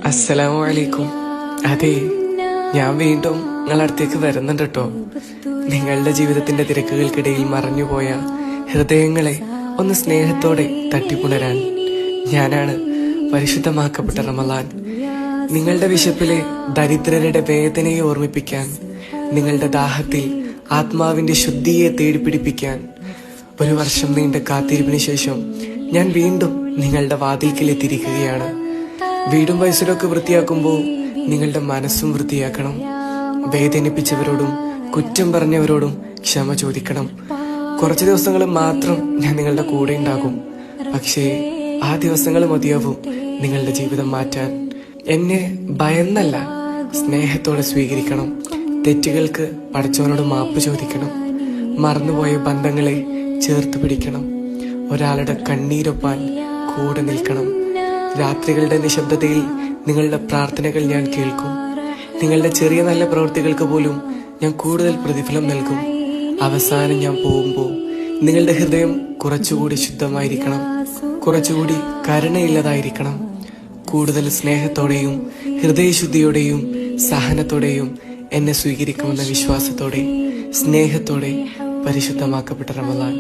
അസ്സലാമു അലൈക്കും. അതെ, ഞാൻ വീണ്ടും നിങ്ങളടുത്തേക്ക് വരുന്നുണ്ട് കേട്ടോ. നിങ്ങളുടെ ജീവിതത്തിന്റെ തിരക്കുകൾക്കിടയിൽ മറഞ്ഞുപോയ ഹൃദയങ്ങളെ ഒന്ന് സ്നേഹത്തോടെ തട്ടിപ്പുണരാൻ ഞാനാണ് പരിശുദ്ധമാക്കപ്പെട്ട റമളാൻ. നിങ്ങളുടെ വിശപ്പിലെ ദരിദ്രരുടെ വേദനയെ ഓർമ്മിപ്പിക്കാൻ, നിങ്ങളുടെ ദാഹത്തിൽ ആത്മാവിന്റെ ശുദ്ധിയെ തേടിപ്പിടിപ്പിക്കാൻ, ഒരു വർഷം നീണ്ട കാത്തിരിപ്പിന് ശേഷം ഞാൻ വീണ്ടും നിങ്ങളുടെ വാതിൽക്കലെത്തിയിരിക്കുകയാണ്. വീടും പരിസരമൊക്കെ വൃത്തിയാക്കുമ്പോൾ നിങ്ങളുടെ മനസ്സും വൃത്തിയാക്കണം. വേദനിപ്പിച്ചവരോടും കുറ്റം പറഞ്ഞവരോടും ക്ഷമ ചോദിക്കണം. കുറച്ച് ദിവസങ്ങൾ മാത്രം ഞാൻ നിങ്ങളുടെ കൂടെ ഉണ്ടാകും, പക്ഷേ ആ ദിവസങ്ങൾ മതിയാവും നിങ്ങളുടെ ജീവിതം മാറ്റാൻ. എന്നെ ഭയന്നല്ല, സ്നേഹത്തോടെ സ്വീകരിക്കണം. തെറ്റുകൾക്ക് പടച്ചവനോട് മാപ്പ് ചോദിക്കണം. മറന്നുപോയ ബന്ധങ്ങളെ ചേർത്ത് പിടിക്കണം. ഒരാളുടെ കണ്ണീരൊപ്പാൻ കൂടെ നിൽക്കണം. രാത്രികളുടെ നിശബ്ദതയിൽ നിങ്ങളുടെ പ്രാർത്ഥനകൾ ഞാൻ കേൾക്കും. നിങ്ങളുടെ ചെറിയ നല്ല പ്രവൃത്തികൾക്ക് പോലും ഞാൻ കൂടുതൽ പ്രതിഫലം നൽകും. അവസാനം ഞാൻ പോകുമ്പോൾ നിങ്ങളുടെ ഹൃദയം കുറച്ചുകൂടി ശുദ്ധമായിരിക്കണം, കുറച്ചുകൂടി കരുണയുള്ളതായിരിക്കണം. കൂടുതൽ സ്നേഹത്തോടെയും ഹൃദയശുദ്ധിയോടെയും സഹനത്തോടെയും എന്നെ സ്വീകരിക്കുമെന്ന വിശ്വാസത്തോടെ, സ്നേഹത്തോടെ പരിശുദ്ധമാക്കപ്പെട്ട റമളാൻ.